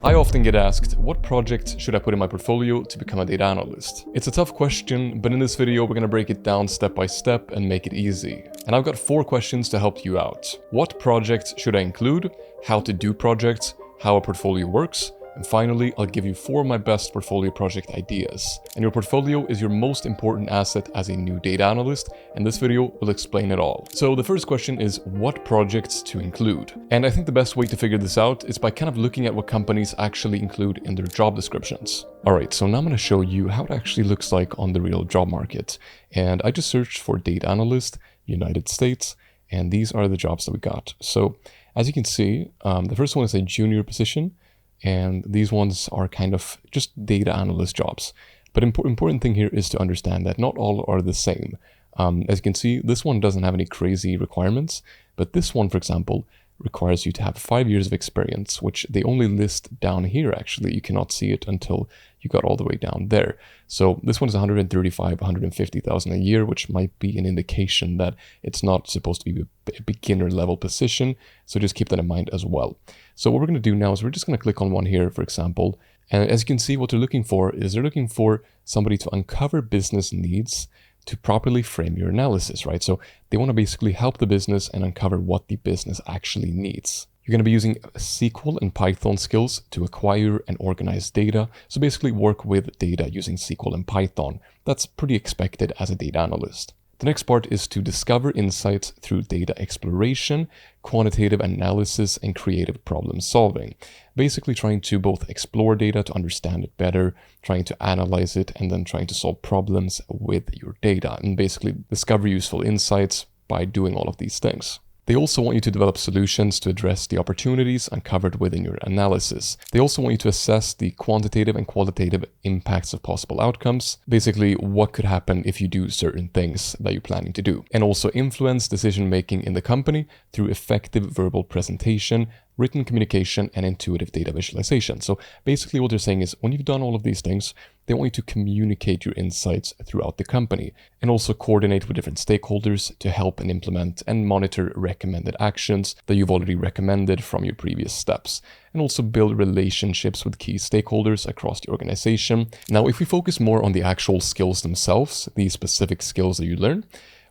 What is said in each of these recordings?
I often get asked, what project should I put in my portfolio to become a data analyst? It's a tough question, but in this video we're gonna break it down step by step and make it easy. And I've got 4 questions to help you out. What projects should I include? How to do projects? How a portfolio works? And finally, I'll give you 4 of my best portfolio project ideas. And your portfolio is your most important asset as a new data analyst, and this video will explain it all. So the first question is what projects to include? And I think the best way to figure this out is by kind of looking at what companies actually include in their job descriptions. Alright, so now I'm going to show you how it actually looks like on the real job market. And I just searched for data analyst, United States, and these are the jobs that we got. So as you can see, the first one is a junior position. And these ones are kind of just data analyst jobs. But important thing here is to understand that not all are the same. As you can see, this one doesn't have any crazy requirements, but this one, for example, requires you to have 5 years of experience, which they only list down here actually. You cannot see it until you got all the way down there. So this one is 150,000 a year, which might be an indication that it's not supposed to be a beginner level position. So just keep that in mind as well. So what we're going to do now is we're just going to click on one here, for example. And as you can see, what they're looking for is they're looking for somebody to uncover business needs to properly frame your analysis, right? So they want to basically help the business and uncover what the business actually needs. You're going to be using SQL and Python skills to acquire and organize data. So basically work with data using SQL and Python. That's pretty expected as a data analyst. The next part is to discover insights through data exploration, quantitative analysis, and creative problem solving. Basically trying to both explore data to understand it better, trying to analyze it, and then trying to solve problems with your data, and basically discover useful insights by doing all of these things. They also want you to develop solutions to address the opportunities uncovered within your analysis. They also want you to assess the quantitative and qualitative impacts of possible outcomes. Basically, what could happen if you do certain things that you're planning to do. And also influence decision-making in the company through effective verbal presentation, written communication, and intuitive data visualization. So basically what they're saying is when you've done all of these things, they want you to communicate your insights throughout the company and also coordinate with different stakeholders to help and implement and monitor recommended actions that you've already recommended from your previous steps, and also build relationships with key stakeholders across the organization. Now, if we focus more on the actual skills themselves, the specific skills that you learn,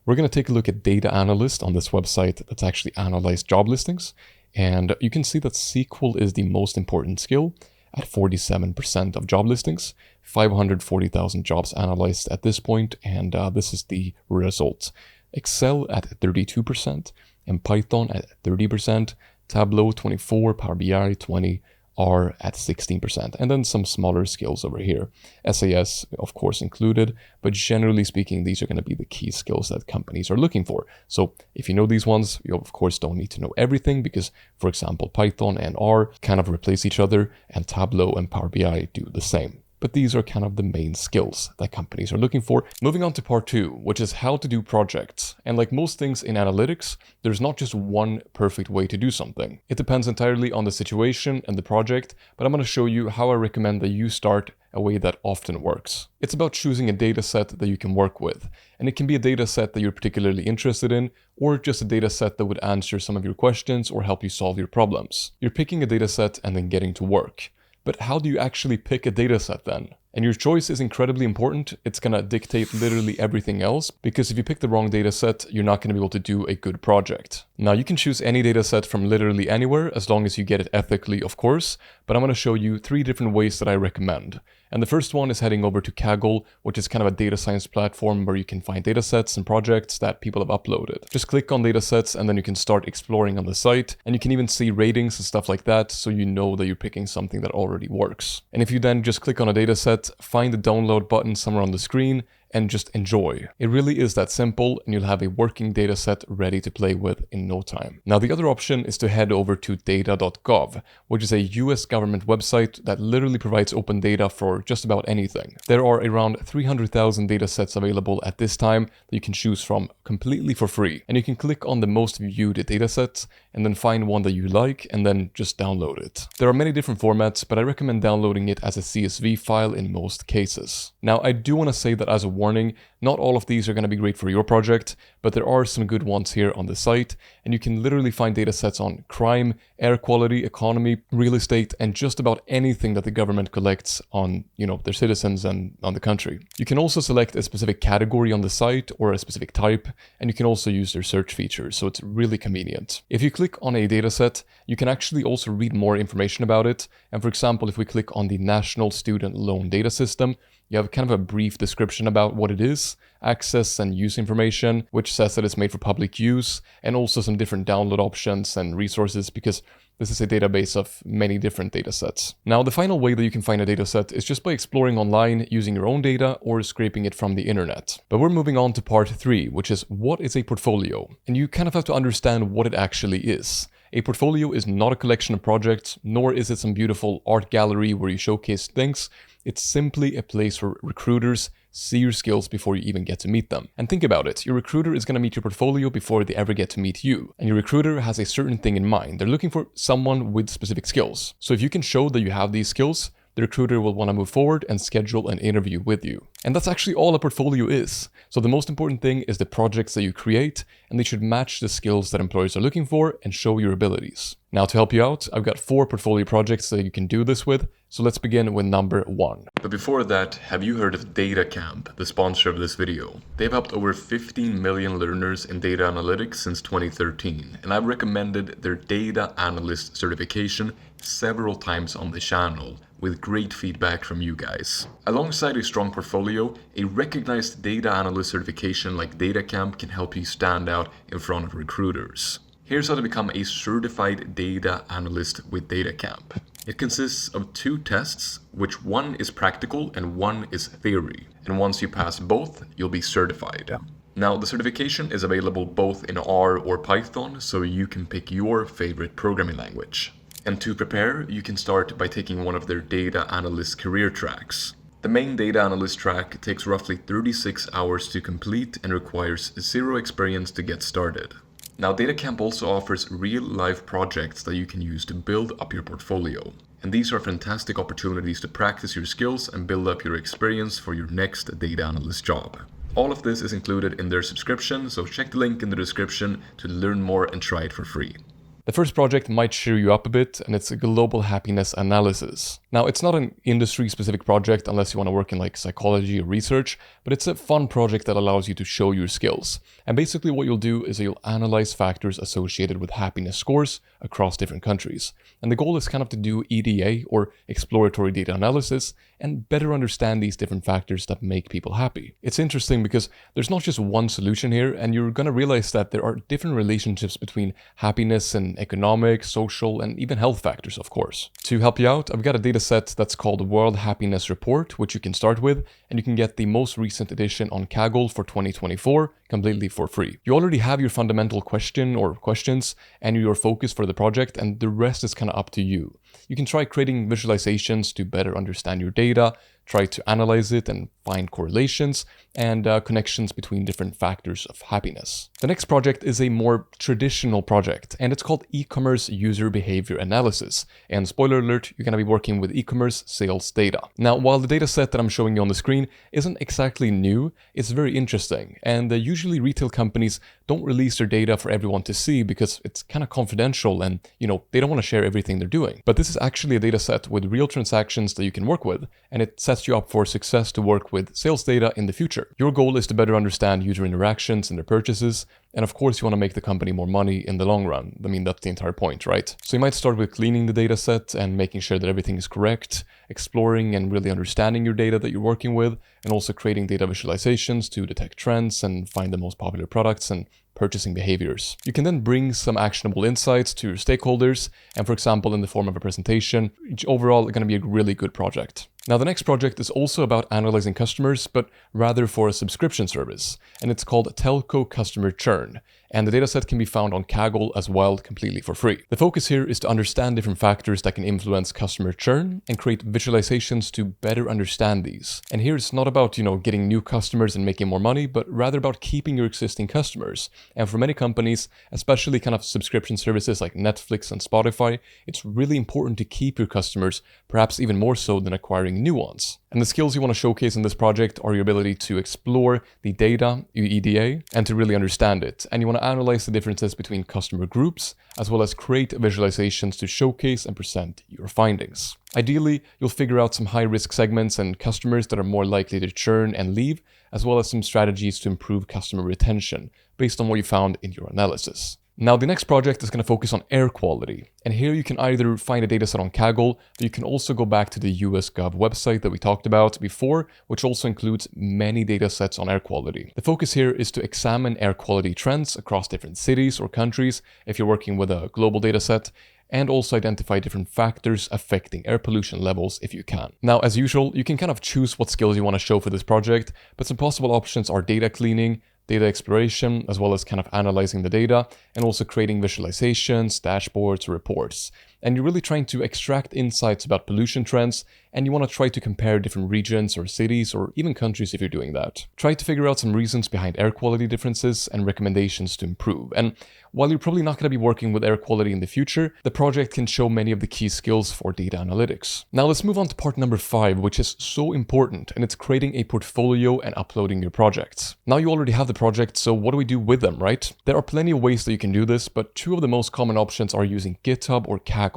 we're going to take a look at data analyst on this website that's actually analyzed job listings. And you can see that SQL is the most important skill at 47% of job listings, 540,000 jobs analyzed at this point, and this is the result. Excel at 32%, and Python at 30%, Tableau 24%, Power BI 20%, R at 16%, and then some smaller skills over here. SAS, of course, included, but generally speaking, these are going to be the key skills that companies are looking for. So if you know these ones, you of course don't need to know everything because, for example, Python and R kind of replace each other, and Tableau and Power BI do the same. But these are kind of the main skills that companies are looking for. Moving on to part 2, which is how to do projects. And like most things in analytics, there's not just one perfect way to do something. It depends entirely on the situation and the project, but I'm going to show you how I recommend that you start a way that often works. It's about choosing a data set that you can work with. And it can be a data set that you're particularly interested in, or just a data set that would answer some of your questions or help you solve your problems. You're picking a data set and then getting to work. But how do you actually pick a data set then? And your choice is incredibly important. It's going to dictate literally everything else, because if you pick the wrong data set, you're not going to be able to do a good project. Now, you can choose any data set from literally anywhere, as long as you get it ethically, of course, but I'm going to show you 3 different ways that I recommend. And the first one is heading over to Kaggle, which is kind of a data science platform where you can find data sets and projects that people have uploaded. Just click on data sets and then you can start exploring on the site, and you can even see ratings and stuff like that, so you know that you're picking something that already works. And if you then just click on a data set, find the download button somewhere on the screen, and just enjoy. It really is that simple, and you'll have a working data set ready to play with in no time. Now, the other option is to head over to data.gov, which is a US government website that literally provides open data for just about anything. There are around 300,000 data sets available at this time that you can choose from completely for free. And you can click on the most viewed data sets and then find one that you like and then just download it. There are many different formats, but I recommend downloading it as a CSV file in most cases. Now, I do want to say that as a warning, not all of these are going to be great for your project, but there are some good ones here on the site, and you can literally find datasets on crime, air quality, economy, real estate, and just about anything that the government collects on, their citizens and on the country. You can also select a specific category on the site or a specific type, and you can also use their search features, so it's really convenient. If you click on a dataset, you can actually also read more information about it, and for example, if we click on the National Student Loan Data System, you have kind of a brief description about what it is, access and use information, which says that it's made for public use, and also some different download options and resources, because this is a database of many different datasets. Now, the final way that you can find a dataset is just by exploring online using your own data or scraping it from the internet. But we're moving on to part 3, which is what is a portfolio? And you kind of have to understand what it actually is. A portfolio is not a collection of projects, nor is it some beautiful art gallery where you showcase things. It's simply a place where recruiters see your skills before you even get to meet them. And think about it, your recruiter is going to meet your portfolio before they ever get to meet you. And your recruiter has a certain thing in mind. They're looking for someone with specific skills. So if you can show that you have these skills, the recruiter will want to move forward and schedule an interview with you. And that's actually all a portfolio is. So the most important thing is the projects that you create, and they should match the skills that employers are looking for and show your abilities. Now, to help you out, I've got 4 portfolio projects that you can do this with. So let's begin with number 1. But before that, have you heard of DataCamp, the sponsor of this video? They've helped over 15 million learners in data analytics since 2013, and I've recommended their data analyst certification several times on the channel, with great feedback from you guys. Alongside a strong portfolio, a recognized data analyst certification like DataCamp can help you stand out in front of recruiters. Here's how to become a certified data analyst with DataCamp. It consists of 2 tests, which one is practical and one is theory. And once you pass both, you'll be certified. Now, the certification is available both in R or Python, so you can pick your favorite programming language. And to prepare, you can start by taking one of their data analyst career tracks. The main data analyst track takes roughly 36 hours to complete and requires 0 experience to get started. Now, DataCamp also offers real-life projects that you can use to build up your portfolio. And these are fantastic opportunities to practice your skills and build up your experience for your next data analyst job. All of this is included in their subscription, so check the link in the description to learn more and try it for free. The first project might cheer you up a bit, and it's a global happiness analysis. Now, it's not an industry-specific project unless you want to work in like psychology or research, but it's a fun project that allows you to show your skills. And basically what you'll do is you'll analyze factors associated with happiness scores across different countries. And the goal is kind of to do EDA, or exploratory data analysis, and better understand these different factors that make people happy. It's interesting because there's not just one solution here, and you're going to realize that there are different relationships between happiness and economic, social, and even health factors, of course. To help you out, I've got a data set that's called World Happiness Report, which you can start with, and you can get the most recent edition on Kaggle for 2024 completely for free. You already have your fundamental question or questions and your focus for the project, and the rest is kind of up to you. You can try creating visualizations to better understand your data, try to analyze it and find correlations and connections between different factors of happiness. The next project is a more traditional project, and it's called e-commerce user behavior analysis. And spoiler alert, you're going to be working with e-commerce sales data. Now, while the data set that I'm showing you on the screen isn't exactly new, it's very interesting. And usually retail companies don't release their data for everyone to see because it's kind of confidential and, they don't want to share everything they're doing. But this is actually a data set with real transactions that you can work with, and it sets you up for success to work with sales data in the future. Your goal is to better understand user interactions and their purchases, and of course you want to make the company more money in the long run. I mean, that's the entire point, right? So you might start with cleaning the data set and making sure that everything is correct, exploring and really understanding your data that you're working with, and also creating data visualizations to detect trends and find the most popular products and purchasing behaviors. You can then bring some actionable insights to your stakeholders, and for example, in the form of a presentation, which overall is going to be a really good project. Now, the next project is also about analyzing customers, but rather for a subscription service, and it's called Telco Customer Churn. and the dataset can be found on Kaggle as well, completely for free. The focus here is to understand different factors that can influence customer churn and create visualizations to better understand these. And here it's not about, getting new customers and making more money, but rather about keeping your existing customers. And for many companies, especially kind of subscription services like Netflix and Spotify, it's really important to keep your customers, perhaps even more so than acquiring new ones. And the skills you want to showcase in this project are your ability to explore the data, your EDA, and to really understand it. And you want to analyze the differences between customer groups, as well as create visualizations to showcase and present your findings. Ideally, you'll figure out some high-risk segments and customers that are more likely to churn and leave, as well as some strategies to improve customer retention based on what you found in your analysis. Now, the next project is going to focus on air quality. And here you can either find a dataset on Kaggle, but you can also go back to the US Gov website that we talked about before, which also includes many datasets on air quality. The focus here is to examine air quality trends across different cities or countries if you're working with a global dataset, and also identify different factors affecting air pollution levels if you can. Now, as usual, you can kind of choose what skills you want to show for this project, but some possible options are data cleaning, data exploration, as well as kind of analyzing the data, and also creating visualizations, dashboards, reports. And you're really trying to extract insights about pollution trends, and you want to try to compare different regions or cities or even countries if you're doing that. Try to figure out some reasons behind air quality differences and recommendations to improve. And while you're probably not going to be working with air quality in the future, the project can show many of the key skills for data analytics. Now let's move on to part number 5, which is so important, and it's creating a portfolio and uploading your projects. Now you already have the project, so what do we do with them, right? There are plenty of ways that you can do this, but 2 of the most common options are using GitHub or Kaggle.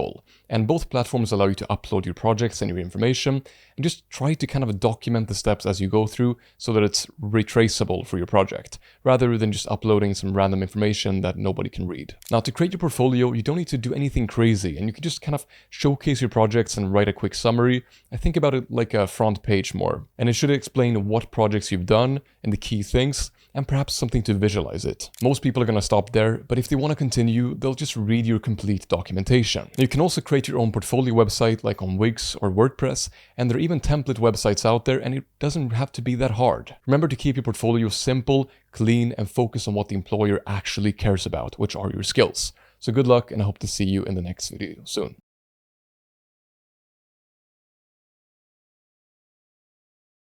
And both platforms allow you to upload your projects and your information, and just try to kind of document the steps as you go through so that it's retraceable for your project, rather than just uploading some random information that nobody can read. Now, to create your portfolio, you don't need to do anything crazy, and you can just kind of showcase your projects and write a quick summary. I think about it like a front page more, and it should explain what projects you've done and the key things, and perhaps something to visualize it. Most people are going to stop there, but if they want to continue, they'll just read your complete documentation. You can also create your own portfolio website like on Wix or WordPress, and there are even template websites out there, and it doesn't have to be that hard. Remember to keep your portfolio simple, clean, and focus on what the employer actually cares about, which are your skills. So good luck, and I hope to see you in the next video soon.